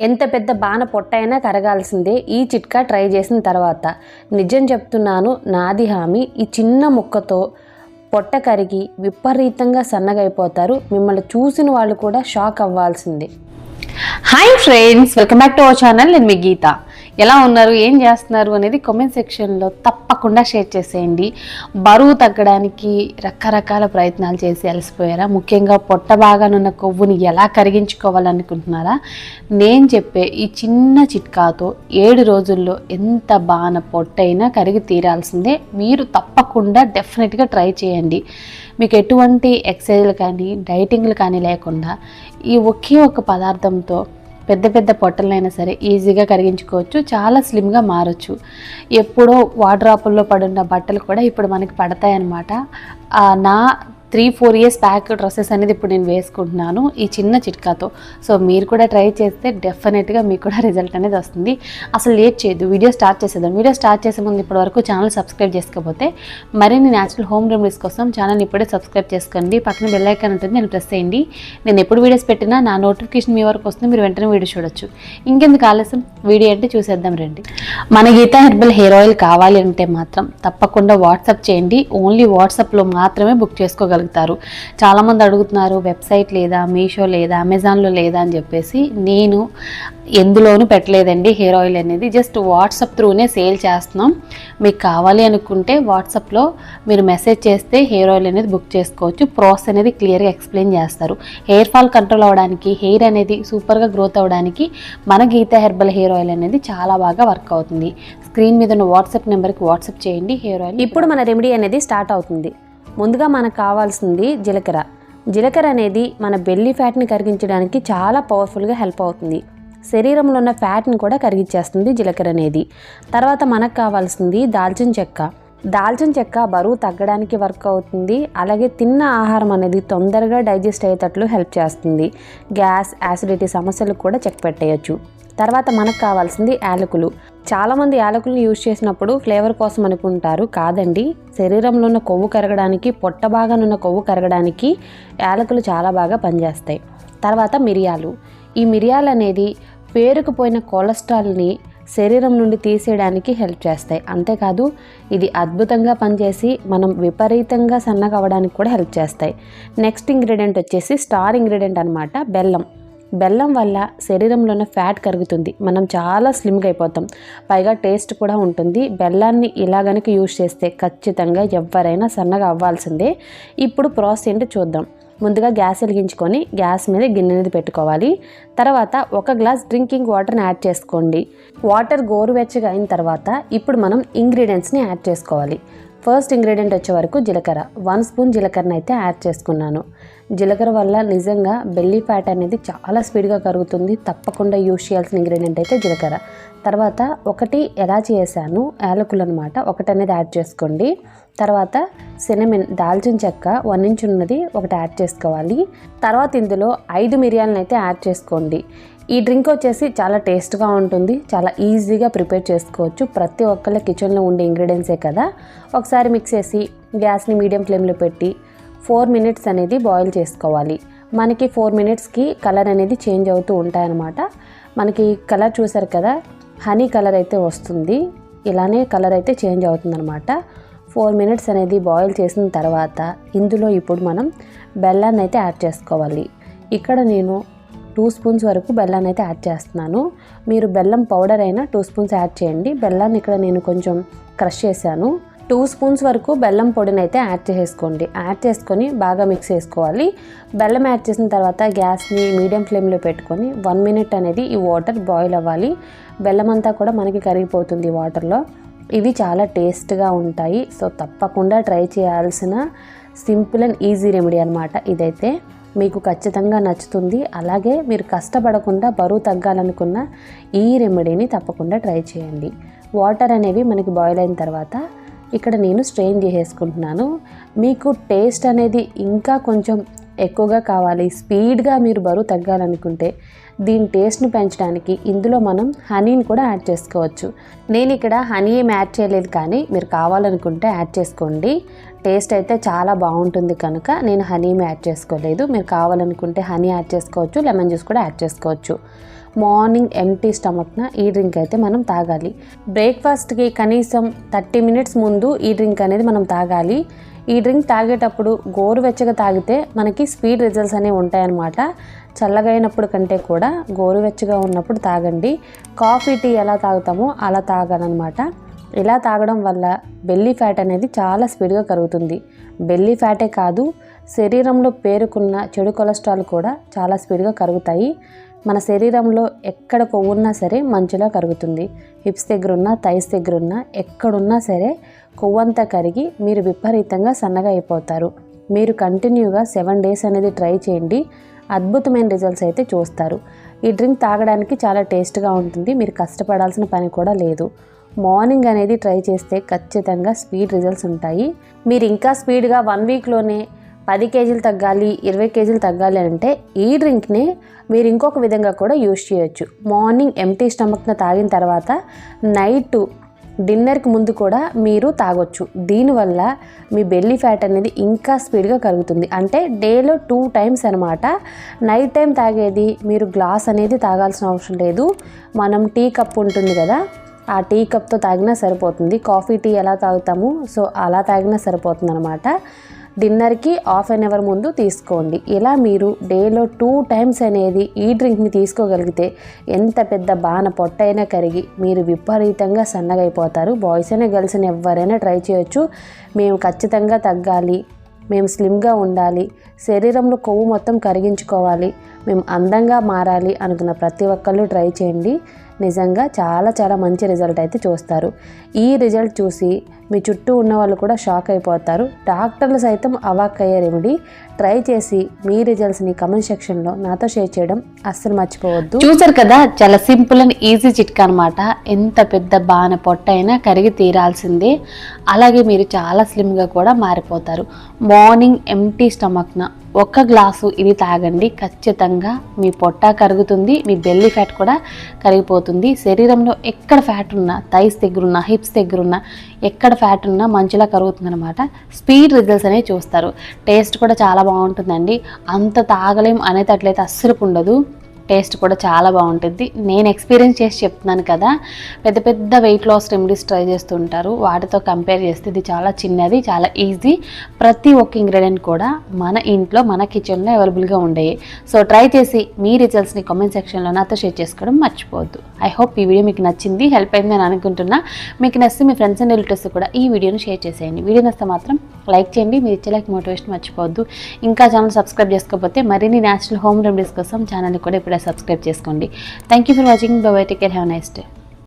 ఎంత పెద్ద బాణ పొట్టైనా కరగాల్సిందే ఈ చిట్కా ట్రై చేసిన తర్వాత. నిజం చెప్తున్నాను, నాది హామీ. ఈ చిన్న ముక్కతో పొట్ట కరిగి విపరీతంగా సన్నగైపోతారు. మిమ్మల్ని చూసిన వాళ్ళు కూడా షాక్ అవ్వాల్సిందే. Hi friends, welcome back to our channel. నేను మీ గీత. ఎలా ఉన్నారు, ఏం చేస్తున్నారు అనేది కామెంట్ సెక్షన్లో తప్పకుండా షేర్ చేసేయండి. బరువు తగ్గడానికి రకరకాల ప్రయత్నాలు చేసి అలసిపోయారా? ముఖ్యంగా పొట్ట భాగానున్న కొవ్వుని ఎలా కరిగించుకోవాలనుకుంటున్నారా? నేను చెప్పే ఈ చిన్న చిట్కాతో 7 రోజుల్లో ఎంత బాణ పొట్టైనా కరిగి తీరాల్సిందే. మీరు తప్పకుండా డెఫినెట్గా ట్రై చేయండి. మీకు ఎటువంటి ఎక్సర్సైజ్లు కానీ డైటింగ్లు కానీ లేకుండా ఈ ఒకే ఒక పదార్థంతో పెద్ద పెద్ద పొట్టలైనా సరే ఈజీగా కరిగించుకోవచ్చు. చాలా స్లిమ్గా మారచ్చు. ఎప్పుడో వార్డ్రోబ్లో పడున్న బట్టలు కూడా ఇప్పుడు మనకి పడతాయన్నమాట. నా 3-4 ఇయర్స్ బ్యాక్ డ్రెస్సెస్ అనేది ఇప్పుడు నేను వేసుకుంటున్నాను ఈ చిన్న చిట్కాతో. సో మీరు కూడా ట్రై చేస్తే డెఫినెట్గా మీకు కూడా రిజల్ట్ అనేది వస్తుంది. అసలు లేట్ చేయొద్దు, వీడియో స్టార్ట్ చేసేద్దాం. వీడియో స్టార్ట్ చేసే ముందు ఇప్పటివరకు ఛానల్ సబ్స్క్రైబ్ చేసుకోకపోతే మరిన్ని న్యాచురల్ హోమ్ రెమెడీస్ కోసం ఛానల్ ఇప్పుడే సబ్స్క్రైబ్ చేసుకోండి. పక్కన బెల్ ఐకాన్ ఉంటుంది, నేను ప్రెస్ చేయండి. నేను ఎప్పుడు వీడియోస్ పెట్టినా నా నోటిఫికేషన్ మీ వరకు వస్తుంది, మీరు వెంటనే వీడియో చూడొచ్చు. ఇంకెందుకు ఆలస్యం, వీడియో అంటే చూసేద్దాం రండి. మన గీతా హెర్బల్ హెయిర్ ఆయిల్ కావాలి అంటే మాత్రం తప్పకుండా వాట్సాప్ చేయండి. ఓన్లీ వాట్సాప్లో మాత్రమే బుక్ చేసుకోగలుగుతారు. చాలామంది అడుగుతున్నారు, వెబ్సైట్ లేదా, మీషో లేదా, అమెజాన్లో లేదా అని చెప్పేసి. నేను ఎందులోనూ పెట్టలేదండి హెయిర్ ఆయిల్ అనేది. జస్ట్ వాట్సాప్ త్రూనే సేల్ చేస్తున్నాం. మీకు కావాలి అనుకుంటే వాట్సాప్లో మీరు మెసేజ్ చేస్తే హెయిర్ ఆయిల్ అనేది బుక్ చేసుకోవచ్చు. ప్రాసెస్ అనేది క్లియర్గా ఎక్స్ప్లెయిన్ చేస్తారు. హెయిర్ ఫాల్ కంట్రోల్ అవ్వడానికి, హెయిర్ అనేది సూపర్గా గ్రోత్ అవ్వడానికి మన గీతా హెర్బల్ హెయిర్ ఆయిల్ అనేది చాలా బాగా వర్క్ అవుతుంది. స్క్రీన్ మీద ఉన్న వాట్సాప్ నెంబర్కి వాట్సాప్ చేయండి హెయిర్ ఆయిల్. ఇప్పుడు మన రెమెడీ అనేది స్టార్ట్ అవుతుంది. ముందుగా మనకు కావాల్సింది జీలకర్ర. జీలకర్ర అనేది మన బెల్లీ ఫ్యాట్ని కరిగించడానికి చాలా పవర్ఫుల్గా హెల్ప్ అవుతుంది. శరీరంలో ఉన్న ఫ్యాట్ని కూడా కరిగించేస్తుంది జీలకర్ర అనేది. తర్వాత మనకు కావాల్సింది దాల్చిన చెక్క. దాల్చిన చెక్క బరువు తగ్గడానికి వర్క్ అవుతుంది. అలాగే తిన్న ఆహారం అనేది తొందరగా డైజెస్ట్ అయ్యేటట్లు హెల్ప్ చేస్తుంది. గ్యాస్, యాసిడిటీ సమస్యలకు కూడా చెక్ పెట్టేయచ్చు. తర్వాత మనకు కావాల్సింది యాలకులు. చాలామంది యాలకులను యూజ్ చేసినప్పుడు ఫ్లేవర్ కోసం అనుకుంటారు, కాదండి. శరీరంలో ఉన్న కొవ్వు కరగడానికి, పొట్ట భాగానున్న కొవ్వు కరగడానికి యాలకులు చాలా బాగా పనిచేస్తాయి. తర్వాత మిరియాలు. ఈ మిరియాలు అనేది పేరుకుపోయిన కొలెస్ట్రాల్ని శరీరం నుండి తీసేయడానికి హెల్ప్ చేస్తాయి. అంతేకాదు ఇది అద్భుతంగా పనిచేసి మనం విపరీతంగా సన్నగా అవ్వడానికి కూడా హెల్ప్ చేస్తాయి. నెక్స్ట్ ఇంగ్రీడియంట్ వచ్చేసి స్టార్ ఇంగ్రీడియంట్ అనమాట, బెల్లం. బెల్లం వల్ల శరీరంలో ఉన్న ఫ్యాట్ కరుగుతుంది, మనం చాలా స్లిమ్గా అయిపోతాం. పైగా టేస్ట్ కూడా ఉంటుంది. బెల్లాన్ని ఇలా గనుక యూజ్ చేస్తే ఖచ్చితంగా ఎవరైనా సన్నగా అవ్వాల్సిందే. ఇప్పుడు ప్రాసెస్ ఏంటో చూద్దాం. ముందుగా గ్యాస్ వెలిగించుకొని గ్యాస్ మీద గిన్నె అనేది పెట్టుకోవాలి. తర్వాత 1 గ్లాస్ డ్రింకింగ్ వాటర్ని యాడ్ చేసుకోండి. వాటర్ గోరువెచ్చగా అయిన తర్వాత ఇప్పుడు మనం ఇంగ్రీడియంట్స్ని యాడ్ చేసుకోవాలి. ఫస్ట్ ఇంగ్రీడియంట్ వచ్చే వరకు జీలకర్ర. 1 స్పూన్ జీలకర్రని అయితే యాడ్ చేసుకున్నాను. జీలకర్ర వల్ల నిజంగా బెల్లీ ఫ్యాట్ అనేది చాలా స్పీడ్గా కరుగుతుంది. తప్పకుండా యూజ్ చేయాల్సిన ఇంగ్రీడియంట్ అయితే జీలకర్ర. తర్వాత 1 ఎలాచి వేసాను, యాలకులు అనమాట, 1 అనేది యాడ్ చేసుకోండి. తర్వాత సినమన్, దాల్చిన చెక్క 1 ఇంచ్ ఉన్నది 1 యాడ్ చేసుకోవాలి. తర్వాత ఇందులో 5 మిరియాలను అయితే యాడ్ చేసుకోండి. ఈ డ్రింక్ వచ్చేసి చాలా టేస్ట్గా ఉంటుంది, చాలా ఈజీగా ప్రిపేర్ చేసుకోవచ్చు. ప్రతి ఒక్కళ్ళ కిచెన్లో ఉండే ఇంగ్రీడియంట్సే కదా. ఒకసారి మిక్స్ చేసి గ్యాస్ని మీడియం ఫ్లేమ్లో పెట్టి 4 మినిట్స్ అనేది బాయిల్ చేసుకోవాలి. మనకి 4 మినిట్స్కి కలర్ అనేది చేంజ్ అవుతూ ఉంటాయన్నమాట. మనకి కలర్ చూసారు కదా, హనీ కలర్ అయితే వస్తుంది. ఇలానే కలర్ అయితే చేంజ్ అవుతుందన్నమాట. 4 మినిట్స్ అనేది బాయిల్ చేసిన తర్వాత ఇందులో ఇప్పుడు మనం బెల్లాన్ని అయితే యాడ్ చేసుకోవాలి. ఇక్కడ నేను 2 స్పూన్స్ వరకు బెల్లాన్ని అయితే యాడ్ చేస్తున్నాను. మీరు బెల్లం పౌడర్ అయినా 2 స్పూన్స్ యాడ్ చేయండి. బెల్లాన్ని ఇక్కడ నేను కొంచెం క్రష్ చేశాను. 2 స్పూన్స్ వరకు బెల్లం పొడిని అయితే యాడ్ చేసుకోండి. యాడ్ చేసుకొని బాగా మిక్స్ చేసుకోవాలి. బెల్లం యాడ్ చేసిన తర్వాత గ్యాస్ని మీడియం ఫ్లేమ్లో పెట్టుకొని 1 మినిట్ అనేది ఈ వాటర్ బాయిల్ అవ్వాలి. బెల్లం అంతా కూడా మనకి కరిగిపోతుంది వాటర్లో. ఇవి చాలా టేస్ట్గా ఉంటాయి. సో తప్పకుండా ట్రై చేయాల్సిన సింపుల్ అండ్ ఈజీ రెమెడీ అనమాట ఇదైతే. మీకు ఖచ్చితంగా నచ్చుతుంది. అలాగే మీరు కష్టపడకుండా బరువు తగ్గాలనుకున్న ఈ రెమెడీని తప్పకుండా ట్రై చేయండి. వాటర్ అనేవి మనకి బాయిల్ అయిన తర్వాత ఇక్కడ నేను స్ట్రెయిన్ చేసేసుకుంటున్నాను. మీకు టేస్ట్ అనేది ఇంకా కొంచెం ఎక్కువగా కావాలి, స్పీడ్గా మీరు బరువు తగ్గాలనుకుంటే దీని టేస్ట్ని పెంచడానికి ఇందులో మనం హనీని కూడా యాడ్ చేసుకోవచ్చు. నేను ఇక్కడ హనీ ఏం యాడ్ చేయలేదు, కానీ మీరు కావాలనుకుంటే యాడ్ చేసుకోండి. టేస్ట్ అయితే చాలా బాగుంటుంది కనుక నేను హనీ యాడ్ చేసుకోలేదు. మీరు కావాలనుకుంటే హనీ యాడ్ చేసుకోవచ్చు, లెమన్ జ్యూస్ కూడా యాడ్ చేసుకోవచ్చు. మార్నింగ్ ఎంటీ స్టమక్న ఈ డ్రింక్ అయితే మనం తాగాలి. బ్రేక్ఫాస్ట్కి కనీసం 30 మినిట్స్ ముందు ఈ డ్రింక్ అనేది మనం తాగాలి. ఈ డ్రింక్ తాగేటప్పుడు గోరువెచ్చగా తాగితే మనకి స్పీడ్ రిజల్ట్స్ అనేవి ఉంటాయన్నమాట. చల్లగా అయినప్పుడు కంటే కూడా గోరువెచ్చగా ఉన్నప్పుడు తాగండి. కాఫీ టీ ఎలా తాగుతామో అలా తాగాలన్నమాట. ఇలా తాగడం వల్ల బెల్లీ ఫ్యాట్ అనేది చాలా స్పీడ్గా కరుగుతుంది. బెల్లీ ఫ్యాటే కాదు, శరీరంలో పేరుకున్న చెడు కొలెస్ట్రాల్ కూడా చాలా స్పీడ్గా కరుగుతాయి. మన శరీరంలో ఎక్కడ కొవ్వున్నా సరే మంచిగా కరుగుతుంది. హిప్స్ దగ్గరున్నా, థైస్ దగ్గరున్నా, ఎక్కడున్నా సరే కొవ్వంతా కరిగి మీరు విపరీతంగా సన్నగా అయిపోతారు. మీరు కంటిన్యూగా 7 డేస్ అనేది ట్రై చేయండి. అద్భుతమైన రిజల్ట్స్ అయితే చూస్తారు. ఈ డ్రింక్ తాగడానికి చాలా టేస్ట్గా ఉంటుంది. మీరు కష్టపడాల్సిన పని కూడా లేదు. మార్నింగ్ అనేది ట్రై చేస్తే ఖచ్చితంగా స్పీడ్ రిజల్ట్స్ ఉంటాయి. మీరు ఇంకా స్పీడ్గా 1 వీక్లోనే 10 కేజీలు తగ్గాలి, 20 కేజీలు తగ్గాలి అంటే ఈ డ్రింక్ని మీరు ఇంకొక విధంగా కూడా యూజ్ చేయొచ్చు. మార్నింగ్ ఎంటీ స్టమక్న తాగిన తర్వాత నైట్ డిన్నర్కి ముందు కూడా మీరు తాగొచ్చు. దీనివల్ల మీ బెల్లీ ఫ్యాట్ అనేది ఇంకా స్పీడ్గా కరుగుతుంది. అంటే డేలో 2 టైమ్స్ అనమాట. నైట్ టైం తాగేది మీరు గ్లాస్ అనేది తాగాల్సిన అవసరం లేదు. మనం టీ కప్ ఉంటుంది కదా, ఆ టీ కప్తో తాగినా సరిపోతుంది. కాఫీ టీ ఎలా తాగుతాము సో అలా తాగినా సరిపోతుంది అనమాట. డిన్నర్కి హాఫ్ అన్ అవర్ ముందు తీసుకోండి. ఇలా మీరు డేలో 2 టైమ్స్ అనేది ఈ డ్రింక్ని తీసుకోగలిగితే ఎంత పెద్ద బాణ పొట్టైనా కరిగి మీరు విపరీతంగా సన్నగా అయిపోతారు. బాయ్స్ అయినా గర్ల్స్ అయినా ఎవరైనా ట్రై చేయొచ్చు. మేము ఖచ్చితంగా తగ్గాలి, మేము స్లిమ్గా ఉండాలి, శరీరంలో కొవ్వు మొత్తం కరిగించుకోవాలి, మేము అందంగా మారాలి అనుకున్న ప్రతి ఒక్కళ్ళు ట్రై చేయండి. నిజంగా చాలా చాలా మంచి రిజల్ట్ అయితే చూస్తారు. ఈ రిజల్ట్ చూసి మీ చుట్టూ ఉన్న వాళ్ళు కూడా షాక్ అయిపోతారు. డాక్టర్లు సైతం అవాక్ అయ్యే రెమెడీ. ట్రై చేసి మీ రిజల్ట్స్ని కమెంట్ సెక్షన్లో నాతో షేర్ చేయడం అస్సలు మర్చిపోవద్దు. చూసారు కదా, చాలా సింపుల్ అండ్ ఈజీ చిట్కా అనమాట. ఎంత పెద్ద బాణ పొట్ట అయినా కరిగి తీరాల్సిందే. అలాగే మీరు చాలా స్లిమ్గా కూడా మారిపోతారు. మార్నింగ్ ఎంటీ స్టమక్న 1 గ్లాసు ఇది తాగండి. ఖచ్చితంగా మీ పొట్ట కరుగుతుంది, మీ బెల్లీ ఫ్యాట్ కూడా కరిగిపోతుంది. శరీరంలో ఎక్కడ ఫ్యాట్ ఉన్నా, థైస్ దగ్గరున్నా, హిప్స్ దగ్గరున్నా, ఎక్కడ ఫ్యాట్ ఉన్నా మంచిగా కరుగుతుంది అనమాట. స్పీడ్ రిజల్ట్స్ అనేవి చూస్తారు. టేస్ట్ కూడా చాలా బాగుంటుందండి. అంత తాగలేం అనేటట్లయితే అస్సలు ఉండదు. టేస్ట్ కూడా చాలా బాగుంటుంది. నేను ఎక్స్పీరియన్స్ చేసి చెప్తున్నాను కదా. పెద్ద పెద్ద వెయిట్ లాస్ రెమెడీస్ ట్రై చేస్తుంటారు. వాటితో కంపేర్ చేస్తే ఇది చాలా చిన్నది, చాలా ఈజీ. ప్రతి ఒక్క ఇంగ్రీడియంట్ కూడా మన ఇంట్లో, మన కిచెన్లో అవైలబుల్గా ఉండేవి. సో ట్రై చేసి మీ రిజల్ట్స్ని కామెంట్ సెక్షన్లో నాతో షేర్ చేసుకోవడం మర్చిపోవద్దు. ఐ హోప్ ఈ వీడియో మీకు నచ్చింది, హెల్ప్ అయింది అని అనుకుంటున్నా. మీకు నచ్చితే మీ ఫ్రెండ్స్ అండ్ రిలేటివ్స్ కూడా ఈ వీడియోని షేర్ చేసేయండి. వీడియో నచ్చితే మాత్రం లైక్ చేయండి. మీరు ఇచ్చే లైక్ మోటివేషన్ మర్చిపోవద్దు. ఇంకా ఛానల్ సబ్స్క్రైబ్ చేసుకోకపోతే మరిన్ని నేచురల్ హోమ్ రెమెడీస్ కోసం ఛానల్ని కూడా ఇప్పుడే సబ్స్క్రైబ్ చేసుకోండి. Thank you for watching. By by. Take care. Have a nice day.